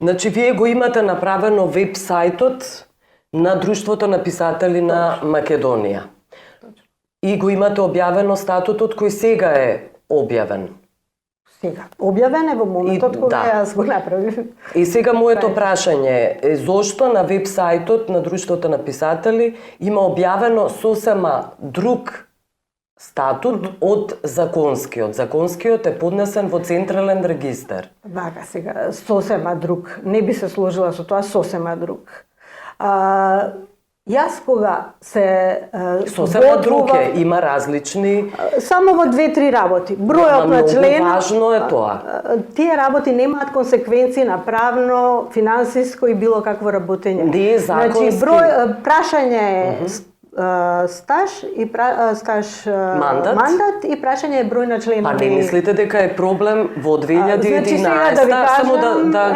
Значи, вие го имате направено веб-сајтот на Друштвото на писатели на Македонија. И го имате објавено статутот кој сега е објавен. Сега. Објавен е во моментот кога јас го направив. И сега моето прашање е зошто на веб-сајтот на Друштвото на писатели има објавено сосема друг статут од законскиот. Законскиот е поднесен во Централен регистар. Вака сега, сосема друг. Не би се сложила со тоа, сосема друг. Јас кога се сосема друг е, има различни... Само во 2-3 работи. Бројот на члена... Многу важно е тоа. Тие работи немаат консеквенции на правно, финансиско и било какво работење. Не е законски. Значи, прашање е стаж и мандат и прашање е број на членови. Па не мислите дека е проблем во 2011? Значи сега да ви кажам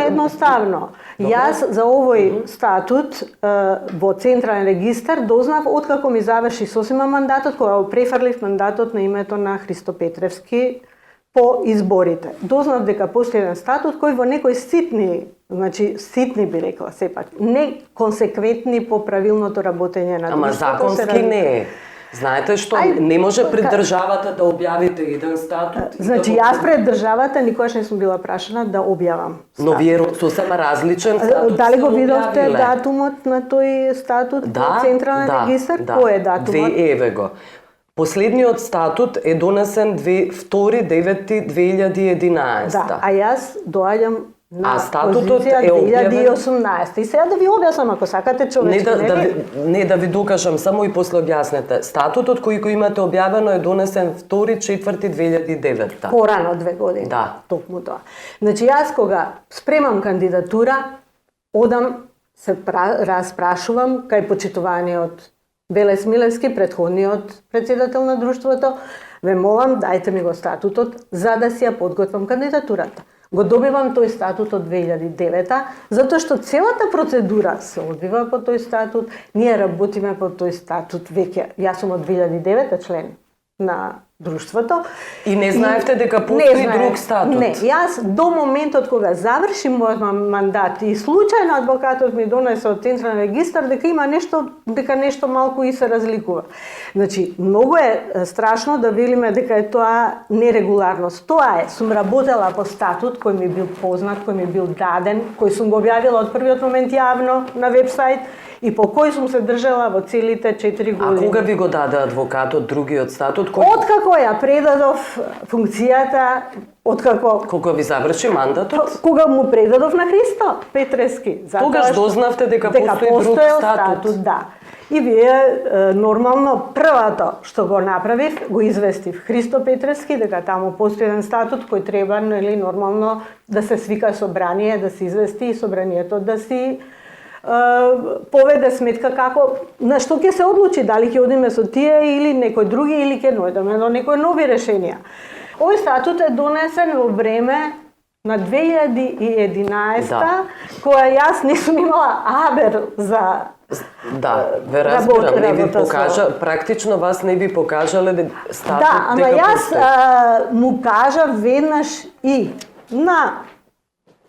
едноставно. Јас за овој статут во Централен регистар дознав откако ми заврши сосема мандатот, кога го префрлив мандатот на името на Христо Петревски по изборите. Дознав дека постои еден статут кој во некои ситни, значи ситни би рекла сепак, не консеквентни по правилното работење на Ама законски не е. Знаете што, не може пред државата да објавите еден статут. Значи јас пред државата никогаш не сум била прашана да објавам статут. Но вие сосема различен статут. Дали го видовте датумот на тој статут во Централен регистар? Кој е датумот? Еве го. Последниот статут е донесен 2.9.2011. Да, а јас доаѓам на статутот позиција е објавен 2018. И сега да ви објаснам, ако сакате човечки, не да ви докажам, само и после објаснете. Статутот кој го имате објавено е донесен 2.4.2009. Порано 2 години. Да. Токму тоа. Значи јас кога спремам кандидатура, одам се распрашувам кај почитуваниот Велес Милевски, претходниот председател на друштвото, ве молам, дајте ми го статутот, за да си ја подготвам кандидатурата. Го добивам тој статут од 2009, затоа што целата процедура се одвива по тој статут, ние работиме по тој статут веќе. Јас сум од 2009 член на друштвото. И не знаевте дека постои друг статут? Не, јас до моментот кога завршим мојот мандат и случајно адвокатот ми донесе од Централен регистар дека има дека нешто малку и се разликува. Значи, многу е страшно да велиме дека е тоа нерегуларност. Тоа е, сум работела по статут кој ми бил познат, кој ми бил даден, кој сум го објавила од првиот момент јавно на веб-сајт и по кој сум се држала во целите 4 години. А кога ви го даде адвокатот другиот статут? Откако ја предадов функцијата, Кога ви заврши мандатот? Кога му предадов на Христо Петревски. Тогаш дознавте дека постои друг статут? Да. И вие, нормално, првото што го направив, го известив Христо Петревски, дека таму постои еден статут кој треба, нели, нормално да се свика собрание, да се извести и собранието да си поведе сметка како, на што ќе се одлучи, дали ќе одиме со тие или некој други, или ќе најдеме до некои нови решенија. Овој статут е донесен во време на 2011, која јас не сум имала абер за ве разбирам, не ви покажа, практично вас не ви покажале статут. Да, ама јас му кажа веднаш и на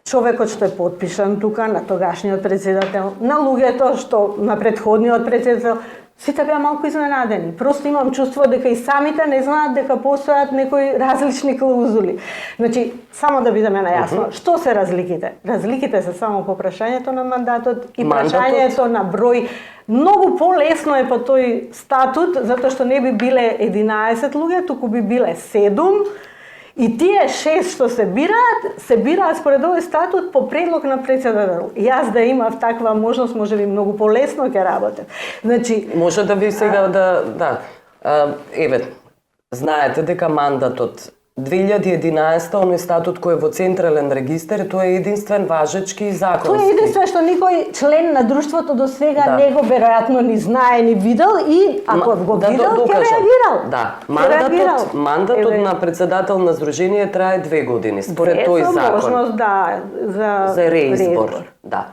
човекот што е подпишан тука, на тогашниот председател, на луѓето што на претходниот председател, сите беа малку изненадени. Просто имам чувство дека и самите не знаат дека постојат некои различни клаузули. Значи, само да бидеме најасно, што се разликите? Разликите се само по прашањето на мандатот и прашањето на број. Многу полесно е по тој статут, затоа што не би биле 11 луѓе, туку би биле 7. И тие 6 што се бираат според овој статут по предлог на председател. Јас да имав таква можност, може би многу полесно ќе работев. Значи, може да ви сега еве, знаете дека мандатот 2011 оној статут кој е во Централен регистар, тој е единствен важечки и законски. Тоа е единствено што никој член на друштвото до сега Да. не го веројатно ни знае, ни видел и ако го видел, ќе докажам. реагирал. Да, Ќе реагирал. мандатот Еве, на председател на Сдружение трае 2 години, според е тој со закон. можност, да, за Реизбор. Да.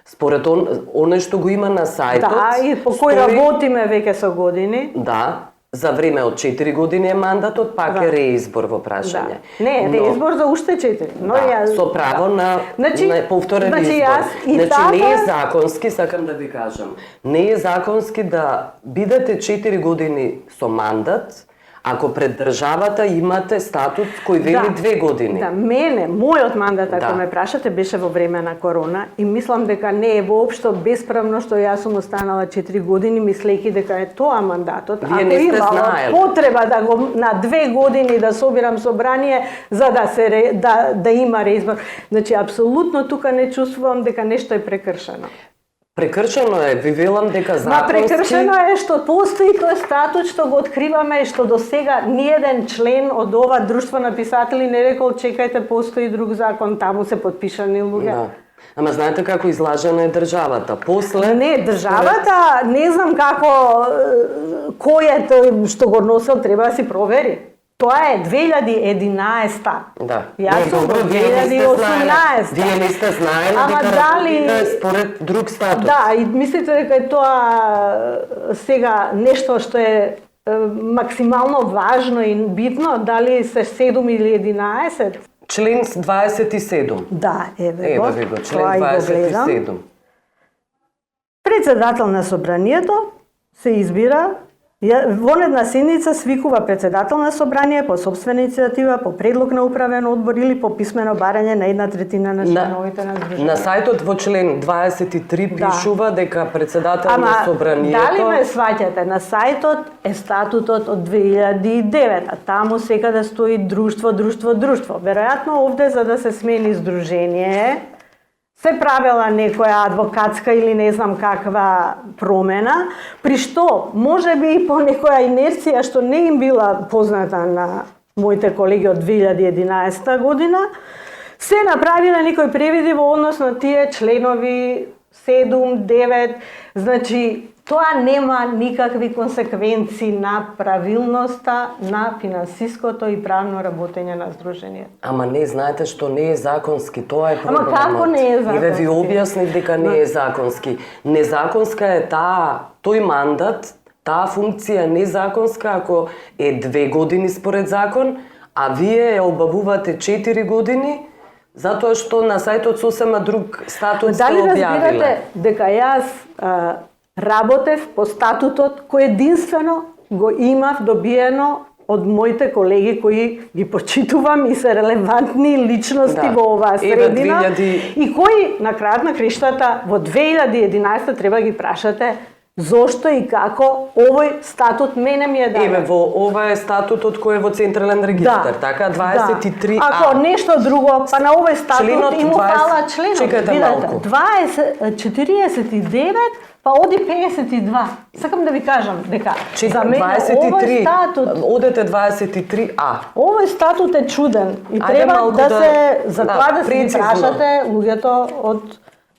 Според оној што го има на сајтот. Да, и по кој работиме веќе со години. Да, за време од 4 години е мандатот, пак Да. е реизбор во Да. прашање. Не, Но- реизбор за уште 4. Но да, ја... со право на, Значи- на повторен значи избор. јас и Значи не е тата- законски, сакам да ви кажам, не е законски да бидете 4 години со мандат, ако пред државата имате статут кој вели 2 години. Да, мене, мојот мандат, ако Да. ме прашате, беше во време на корона и мислам дека не е воопшто бесправно што јас сум останала 4 години мислејќи дека е тоа мандатот. Вие Ако не сте имало знаели. потреба да го на 2 години да собирам собрание за да се да има реизбор. Значи апсолутно тука не чувствувам дека нешто е прекршено. Прекршено е, ви велам дека Ма законски... прекршено е што постои тој статут што го откриваме и што до сега ниеден член од ова друштво на писатели не рекол чекајте постои друг закон, таму се потпишани луѓе. Да. Ама знаете како излажена е државата. После... Не, државата, не знам како, кој е тој што го носел, треба да си провери. Тоа е 2011. Да. Јас сум во вие не сте знаеле. 2018. Вие не сте знаеле Ама дека дали- работите според друг статут. Да, и мислите дека е тоа сега нешто што е максимално важно и битно, дали се 7 или 11? Член 27. Да, еве го. Еве ви го, член Тоа и го гледам. 27. Председател на собранието се избира во една седница свикува председател на собрание по собствена иницијатива, по предлог на управен одбор или по писмено барање на 1/3 на членовите на здружението. На сајтот во член 23 Да. пишува дека председател Ама, на собранието... дали ме сваќате, на сајтот е статутот од 2009, таму секаде стои друштво. Веројатно овде за да се смени здружение, се правела некоја адвокатска или не знам каква промена, при што може би и по некоја инерција што не им била позната на моите колеги од 2011 година, се направиле некои превиди во однос на тие членови 7, 9, значи тоа нема никакви консеквенции на правилноста на финансиското и правно работење на здружението. Ама не, знаете што не е законски, тоа е Ама проблемот. како не е Еве ви законски? објаснив дека не е законски. Незаконска е тој мандат, таа функција незаконска ако е 2 години според закон, а вие ја обавувате 4 години, затоа што на сајтот сосема друг статут сте Дали разбирате објавиле. дека јас работев по статутот кој единствено го имав добиено од моите колеги кои ги почитувам и се релевантни личности Да. во оваа Еве, средина 2000 и кои на крајот на криштата во 2011 треба ги прашате зошто и како овој статут мене ми е даден. Еве во ова е статутот кој е во Централен регистар, така 23А. Ако нешто друго, па на овој статут Членот им 20 фала членот. Чекајте Видете, малку. 49, па оди 52. Сакам да ви кажам дека за мене 23, овој статут, одете 23А. овој статут е чуден и Ајде треба малку да да- се за да, тоа да се ги прецизно. прашате луѓето од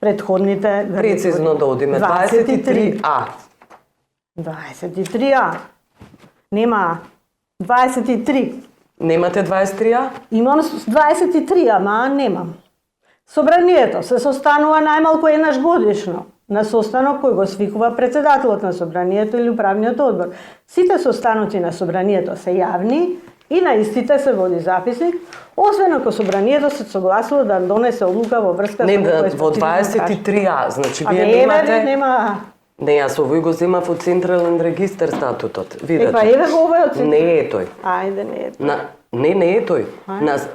претходните Прецизно да одиме 23А. 23А. Нема 23. Немате 23А? Имам 23, ама немам. Собранието се состанува најмалку еднаш годишно на состанок кој го свикува председателот на собранието или управниот одбор. Сите состаноци на собранието се јавни и на истите се води записник, освен ако собранието се согласува да донесе одлука во врска Не, со некој во специфичен 23А, значи прашање. вие Абе, немате... нема. Не, јас овој го земав од Централен регистар статутот. Видете. Па еве го овој од Не е тој. Ајде, не е. Не е тој.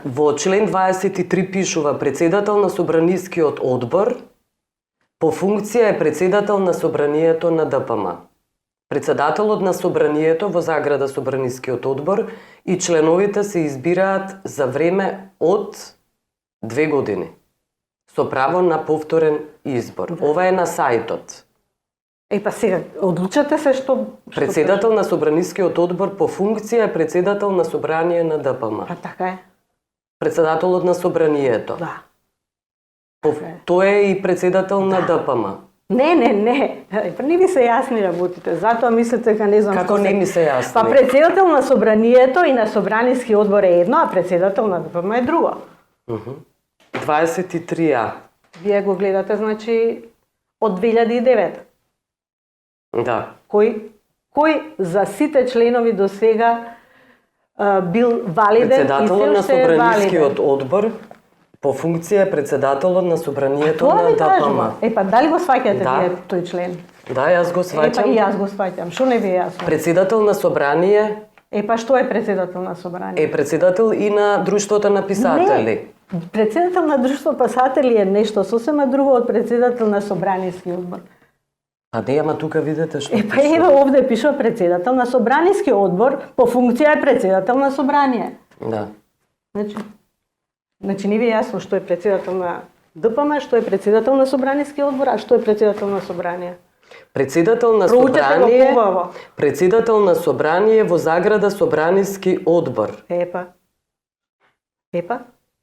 Во член 23 пишува председател на собранискиот одбор, по функција е председател на собранието на ДПМ. Председателот на собранието во заграда собранискиот одбор и членовите се избираат за време од 2 години со право на повторен избор. Ова е на сајтот. Па сега, одлучате се што... Председател на Собранискиот одбор по функција е председател на собрание на ДПМ. Па така е. Председателот на собранието. Да. Тој е и председател на ДПМ. Не. Па не ви се јасни работите. Затоа мислите дека не знам Како не ми се јасни? Па председател на собранието и на собраниски одбор е едно, а председател на ДПМ е друго. 23А. Вие го гледате, значи, од 2009. Да. Кој за сите членови до сега бил валиден Председателот и на се уште е валиден? Собранискиот одбор по функција е председателот на собранието Тоа на ви ДПМ. кажувам. Па дали го сваќате Да. вие тој член? Да, јас го Па сваќам. и јас го сваќам. Што не ви е јасно? Председател на собрание Па што е председател на собрание? е председател и на Друштвото на писатели. Не. Председател на друштво писатели е нешто сосема друго од председател на собраниски одбор. А не, ама тука видите што Па еве овде пишува председател на собраниски одбор, по функција е председател на собрание. Да. Значи не ви е јасно што е председател на ДПМ, што е председател на собраниски одбор, а што е председател на собрание. Председател на Проучете го собрание. побаво. Председател на собрание во заграда собраниски одбор. Епа.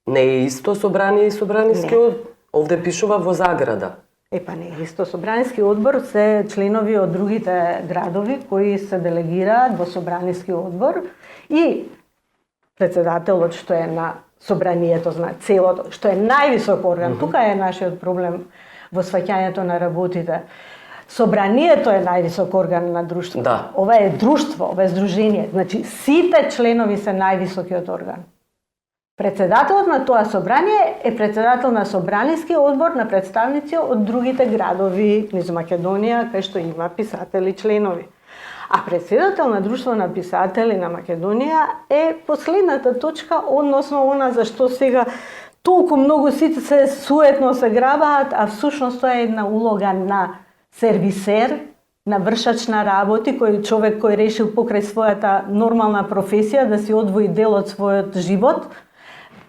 Не е исто собрание и собраниски Не. одбор. Овде пишува во заграда. Не е исто. Собраниски одбор се членови од другите градови кои се делегираат во собраниски одбор и председателот што е на собранието, целото, што е највисок орган. Тука е нашиот проблем во сваќањето на работите. Собранието е највисок орган на друштвото. Да. Ова е друштво, ова е здружение. Значи, сите членови се највисокиот орган. Председателот на тоа собрание е председател на собраниски одбор на представници од другите градови низ Македонија, кај што има писатели членови. А председател на Друштво на писатели на Македонија е последната точка, односно она за што сега толку многу сите се суетно се грабаат, а всушност тоа е една улога на сервисер, на вршач на работи, кој човек кој решил покрај својата нормална професија да си одвои дел од својот живот,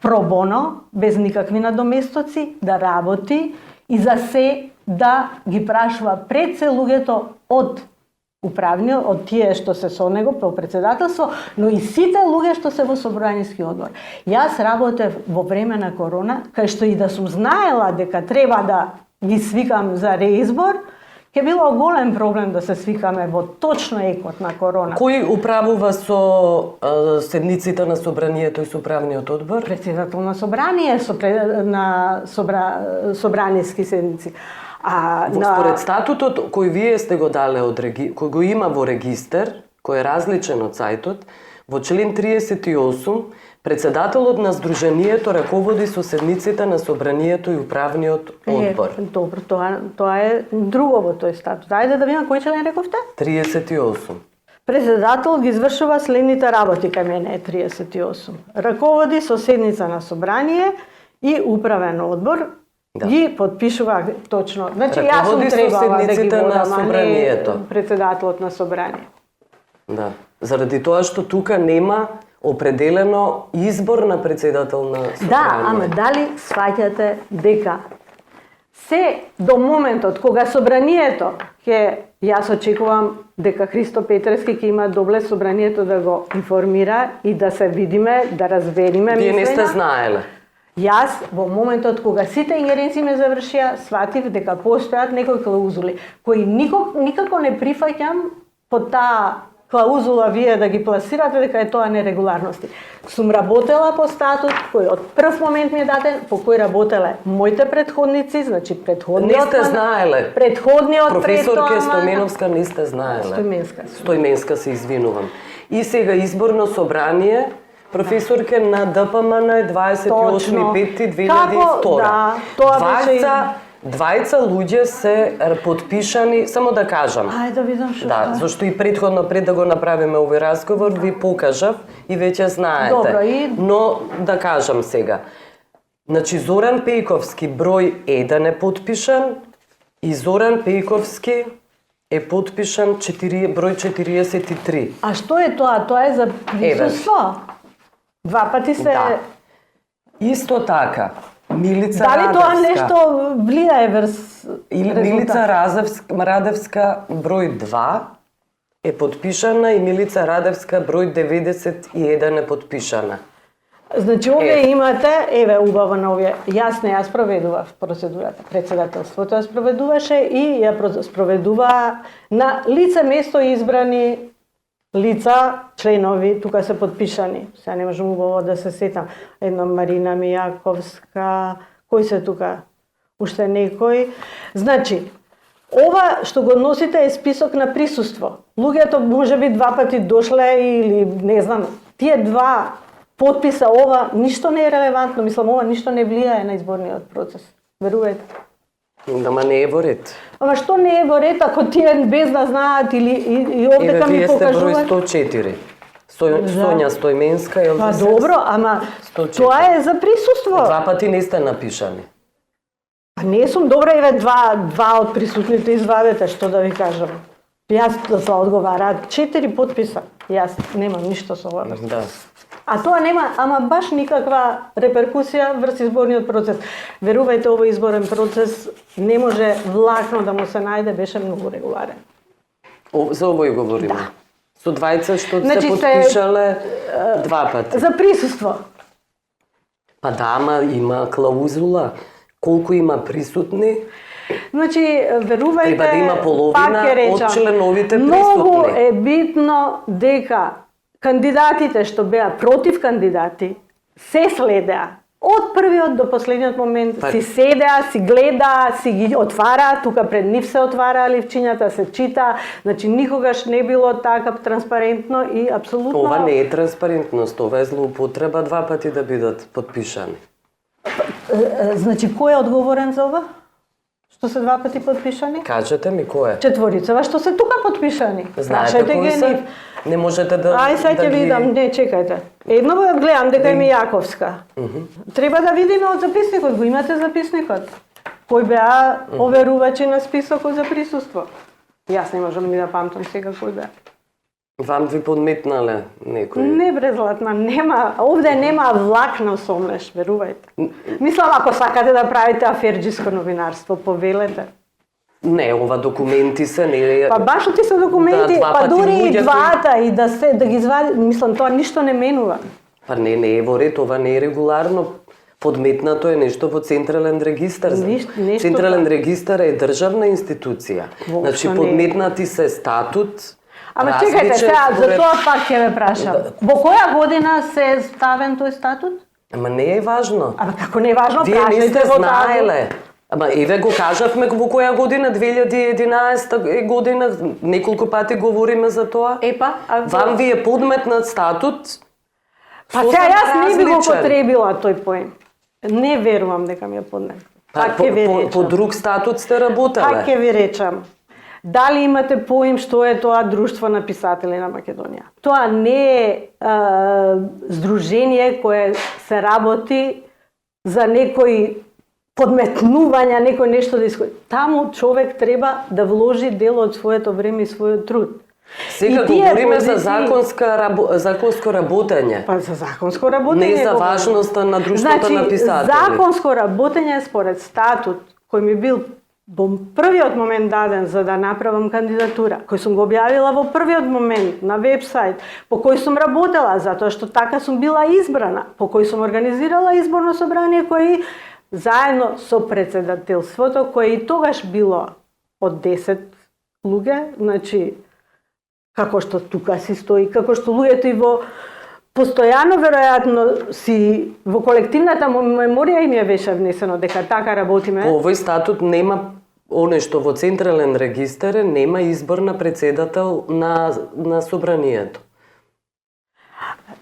пробоно, без никакви надоместоци, да работи и за се да ги прашува пред се луѓето од управниот, од тие што се со него по председателство, но и сите луѓе што се во собраниски одбор. Јас работев во време на корона, кај што и да сум знаела дека треба да ги свикам за реизбор, ќе било голем проблем да се свикаме во точно екот на корона. Кој управува со седниците на собранието и со управниот одбор? Председател на собрание, на собраниски седници. Според статутот кој вие сте го дале кој го има во регистер, кој е различен од сајтот, во член 38 председателот на здружението раководи со седниците на собранието и управниот одбор. Добро, тоа е друго во тој статут. Ајде да видиме кој член рековте? 38. Председател ги извршува следните работи, кај мене е 38. Раководи со седница на собрание и управен одбор. Да. Ги подпишува точно. Значи јас Раководи со требала да ги седниците на водам, а не собранието. председателот на собрание. Да. Заради тоа што тука нема определено избор на председател на собрание. Да, ама дали сваќате дека се до моментот кога собранието јас очекувам дека Христо Петревски ќе има добле собранието да го информира и да се видиме, да разбериме Вие не сте мислења. знаеле. Јас во моментот кога сите ингеренции ме завршија, сватив дека постојат некои клаузули кои никако не прифаќам под таа клаузула вие да ги пласирате дека е тоа нерегуларности. Сум работела по статут кој од прв момент ми е даден, по кој работеле моите претходници, значи Не сте знаеле. Предходниот Професорке Стојменовска не сте знаеле. Стојменска се извинувам. И сега изборно собрание професорке на ДПМН е 28.5.2002. Да, тоа беше Двајца луѓе се подпишани, само да кажам. Ајде да видам што. Да, зашто и претходно пред да го направиме овој разговор ви покажав и веќе знаете. Добро, и Но да кажам сега. Значи Зоран Пејковски број 1 е подпишан и Зоран Пејковски е подпишан број 43. А што е тоа? Тоа е за присуство. Два пати се... Да. Исто така, Милица Дали тоа Радарска. нешто влијае врз Или Милица Радевска број 2 е подпишана и Милица Радевска број 91 е подпишана. Значи, овие имате, еве, убаво на овие, ја спроведував процедурата, председателството ја спроведуваше и ја спроведува на лице место избрани лица, членови, тука се подпишани. Сега не можам убаво да се сетам. Една Марина Мијаковска, кој се тука? Уште некој. Значи, ова што го носите е список на присуство. Луѓето можеби 2 пати дошле или не знам, тие 2 подписа, ова ништо не е релевантно, мислам, ова ништо не влијае на изборниот процес. Верувајте. Ама не е во ред. Ама што не е во ред ако тие без да знаат или и овдека ми Вие сте број покажуваат? 104. Сонја Стојменска е Па добро, ама 104. тоа е за присуство. 2 пати не сте напишани. Па не сум добра, еве два од присутните извадете, што да ви кажам. Јас да се одговараат 4 подписа. Јас немам ништо со ова. Да. А тоа нема, ама баш никаква реперкусија врз изборниот процес. Верувајте, овој изборен процес не може влакно да му се најде, беше многу регуларен. За овој говориме. Да. Со двајца што Значи, се подпишале 2 пати. За присуство. Па да, ама има клаузула. Колку има присутни? Значи, верувајте, Треба да има половина пак ќе речам, од членовите многу присутни. е битно дека кандидатите што беа против кандидати се следеа. Од првиот до последниот момент Па- си седеа, си гледа, си ги отвара, тука пред нив се отвара ливчињата, се чита, значи никогаш не било така транспарентно и апсолутно... Ова не е транспарентност, ова е злоупотреба 2 пати да бидат подпишани. Значи, кој е одговорен за ова? Што се 2 пати подпишани? Кажете ми кој е? Четворицава што се тука подпишани. Знаете Прашајте кои ги се? нив. Не можете да... Ај, сега ќе ги- видам, не, чекајте. Едно гледам дека е Мијаковска. Треба да видиме од записникот, го имате записникот. Кој беа оверувачи на списокот за присуство. Јас не можам ни да памтам сега кој беа. Вам ви подметнале некој? Не бре златна, нема, овде нема влакно сомнеш, верувајте. Мислам, ако сакате да правите аферџиско новинарство, повелете. Не, ова документи се, не е... Па баш ти се документи, Да, 2 па пати дури и луѓе двата и да ги извади, мислам, тоа ништо не менува. Па не е во ред, ова не е регуларно. Подметнато е нешто во Централен регистар. Нешто Централен регистар е државна институција. Воопшто Значи не е. подметнати се статут. Ама чекајте, различен сега, за според- тоа пак ќе ве прашам. Во која година се ставен тој статут? Ама не е важно. Ама како не е важно, Вие не прашајте сте во таа знаеле. Ама еве го кажавме во која година, 2011 година, неколку пати говориме за тоа. Епа, а Вам ви е подметнат статут. па сосем сега јас не би го различен. потребила тој поем. Не верувам дека ми е поднет. Па, Пак ќе ви по речам. друг статут сте работеле. Пак ќе ви речам. Дали имате поим што е тоа Друштво на писатели на Македонија? Тоа не е здружение кое се работи за некој подметнување, некој нешто да искои. Таму човек треба да вложи дел од своето време и својот труд. Сега И тие говориме за позиции- законско работење. Па за законско работење. Не за говорам. важноста на Друштвото Значи, на писатели. законско работење според статут кој ми бил во првиот момент даден за да направам кандидатура, кој сум го објавила во првиот момент на вебсайт, по кој сум работела, затоа што така сум била избрана, по кој сум организирала изборно собрание, кој заедно со председателството, кое и тогаш било од 10 луѓе, значи, како што тука си стои, како што луѓето и во постојано веројатно си во колективната меморија им ја беше внесено дека така работиме. По овој статут нема оне што во Централен регистар е, нема избор на председател на собранието.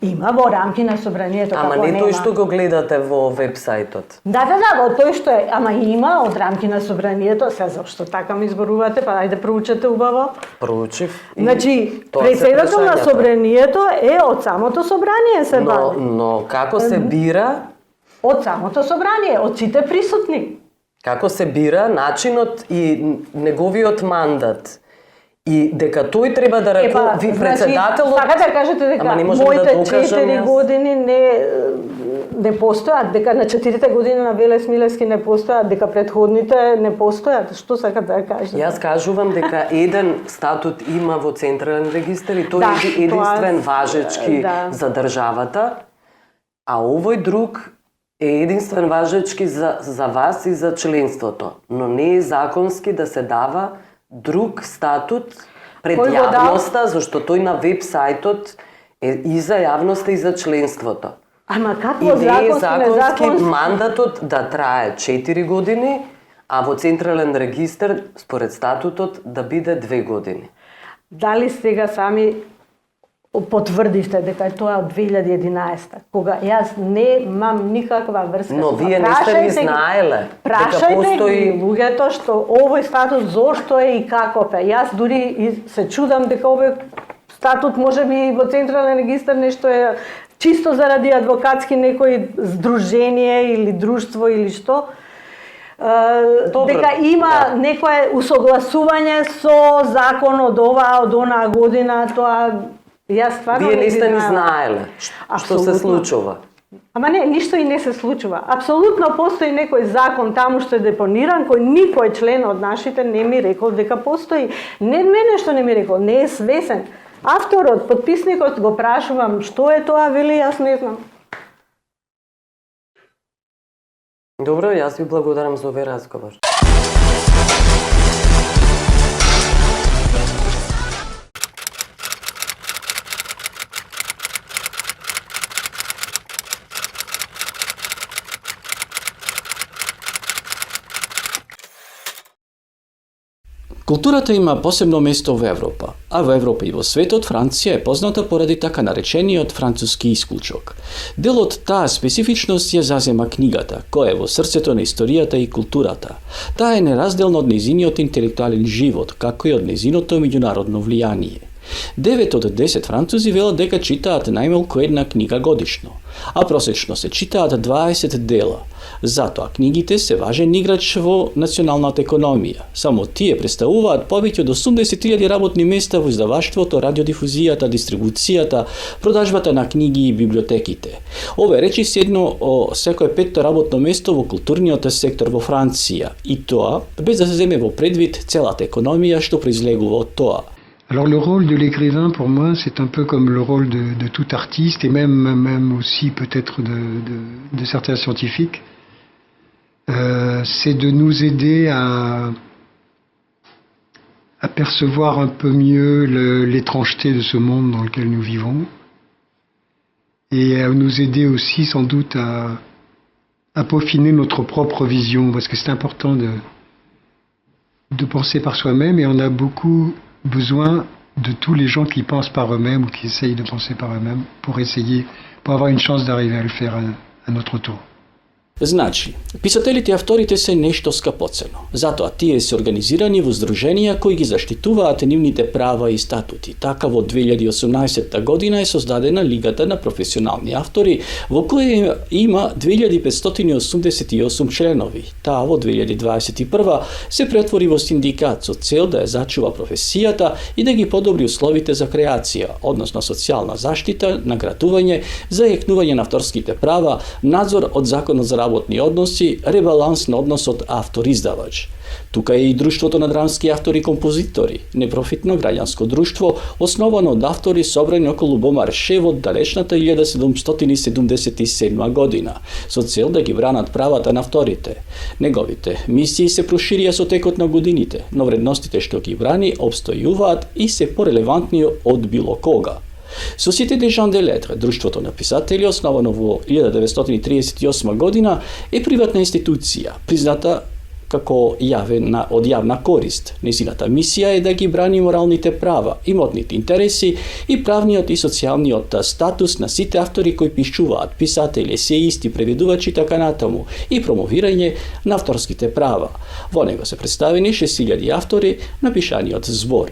Има во рамки на собранието, Ама како не нема. тој што го гледате во вебсајтот. Да, во тој што е, ама има од рамки на собранието, се зашто така ми изборувате, па ајде проучете убаво. Проучив. и Значи, тоа се председател на прашањата. собранието е од самото собрание се бави. Но како се бира, Од самото собрание, од сите присутни. како се бира начинот и неговиот мандат И дека тој треба да ръководи председателот. Сакате да кажете дека моите 4 години не постојат, дека на 4 години на Велес Милевски не постојат, дека претходните не постојат. Што сакате да кажете? Јас кажувам дека еден статут има во Централен регистар и тој е единствен важечки за државата, а овој друг е единствен важечки за вас и за членството, но не е законски да се дава друг статут пред јавноста, зашто тој на веб-сајтот е и за јавноста и за членството. Ама какво и не е законски мандатот да трае 4 години, а во Централен регистар според статутот да биде 2 години. Дали сега сами потврдивте дека тоа од 2011, кога јас немам никаква врска. Но вие не сте ни знаеле дека постои луѓето што овој статут зошто е и како е. Јас дури се чудам дека овој статут можеби во Централен регистар нешто е чисто заради адвокатски некој здружение или друштво или што. Дека има некое усогласување со закон од оваа од онаа година, тоа јас стварно вие не сте ни знаеле што се случува. Ама не, ништо и не се случува. Апсолутно постои некој закон таму што е депониран, кој никој член од нашите не ми рекол дека постои. Не нешто не ми рекол, не е свесен. Авторот, подписникот го прашувам што е тоа, вели јас не знам. Добро, јас ви благодарам за овој разговор. Културата има посебно место во Европа, а во Европа и во светот Франција е позната поради така наречениот француски исклучок. Дел од таа специфичност ја зазема книгата, која е во срцето на историјата и културата. Таа е неразделна од незиниот интелектуален живот, како и од незиното меѓународно влијание. 9 од 10 французи велат дека читаат најмалку една книга годишно, а просечно се читаат 20 дела. Затоа книгите се важен играч во националната економија. Само тие представуваат повеќе од 80.000 работни места во издаваштвото, радиодифузијата, дистрибуцијата, продажбата на книги и библиотеките. Ова речи се едно о секое петто работно место во културниот сектор во Франција, и тоа без да се земе во предвид целата економија што произлегува од тоа. Alors le rôle de l'écrivain, pour moi, c'est un peu comme le rôle de tout artiste et même aussi peut-être de certains scientifiques. C'est de nous aider à percevoir un peu mieux l'étrangeté de ce monde dans lequel nous vivons et à nous aider aussi sans doute à peaufiner notre propre vision, parce que c'est important de penser par soi-même et on a beaucoup besoin de tous les gens qui pensent par eux-mêmes ou qui essayent de penser par eux-mêmes pour avoir une chance d'arriver à le faire à notre tour. Значи, писателите и авторите се нешто скапоцено. Затоа тие се организирани во здруженија кои ги заштитуваат нивните права и статути. Така во 2018 година е создадена Лигата на професионални автори, во која има 2588 членови. Таа во 2021 се претвори во синдикат со цел да ја зачува професијата и да ги подобри условите за креација, односно социјална заштита, наградување, зајакнување на авторските права, надзор од законот за работни односи, ребаланс на односот автор-издавач. Тука е и Друштвото на драмски автори и композитори, непрофитно граѓанско друштво, основано од автори собрани околу Бомар Шев од далечната 1777 година, со цел да ги бранат правата на авторите. Неговите мисии се проширија со текот на годините, но вредностите што ги брани обстојуваат и се порелевантни од било кога. Société des gens de lettres, друштвото на писатели, основано во 1938 година, е приватна институција, призната како од јавна корист. Незината мисија е да ги брани моралните права, имотните интереси и правниот и социјалниот статус на сите автори кои пишуваат, писатели, есеисти, преведувачи и така натаму, и промовирање на авторските права. Во него се представени 6000 автори на пишаниот збор.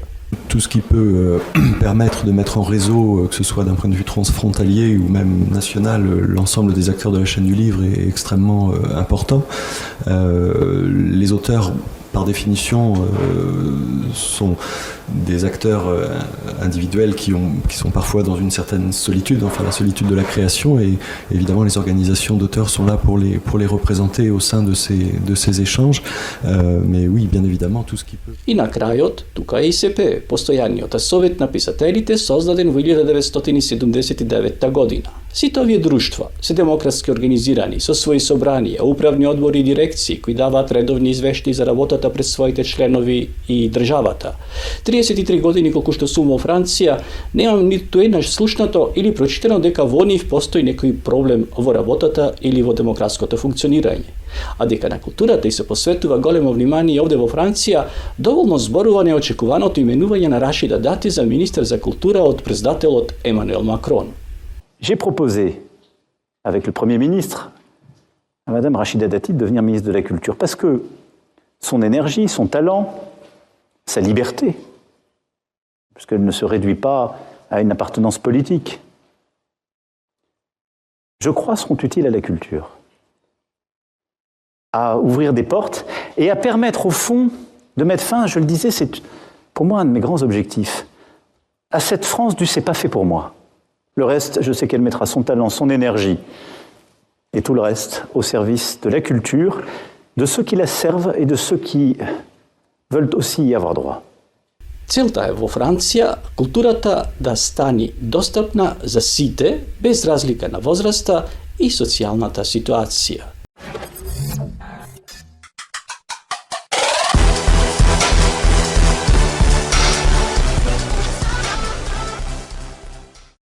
Tout ce qui peut permettre de mettre en réseau, que ce soit d'un point de vue transfrontalier ou même national, l'ensemble des acteurs de la chaîne du livre est extrêmement important. Les auteurs par définition, sont des acteurs individuels qui sont parfois dans une certaine solitude, enfin la solitude de la création, et évidemment les organisations d'auteurs sont là pour les représenter au sein de ces échanges. Mais oui, bien évidemment, tout ce qui peut... I na kraju, tuka je ISP, postojaniota Sovet na pisateljite, sozdaden u 1979. godina. Sitovi društva se demokratski organizirani, со своји собранија, управни одбори и дирекции кои даваат редовни извешти за работата пред своите членови и државата. 33 години колку што сум во Франција, немам ниту еднаш слушнато или прочитано дека во нив постои некој проблем во работата или во демократското функционирање. А дека на културата и се посветува големо внимание овде во Франција, доволно зборува неочекуваното именување на Рашида Дати за министер за култура од председателот Емануел Макрон. J'ai proposé, avec le Premier ministre, à Madame Rachida Dati de devenir ministre de la Culture, parce que son énergie, son talent, sa liberté, puisqu'elle ne se réduit pas à une appartenance politique, je crois, seront utiles à la culture, à ouvrir des portes et à permettre au fond de mettre fin, je le disais, c'est pour moi un de mes grands objectifs, à cette France du « c'est pas fait pour moi ». Le reste, je sais qu'elle mettra son talent, son énergie et tout le reste au service de la culture, de ceux qui la servent et de ceux qui veulent aussi y avoir droit. Целта е во Франција културата да стани достапна за сите без разлика на возраста и социјалната ситуација.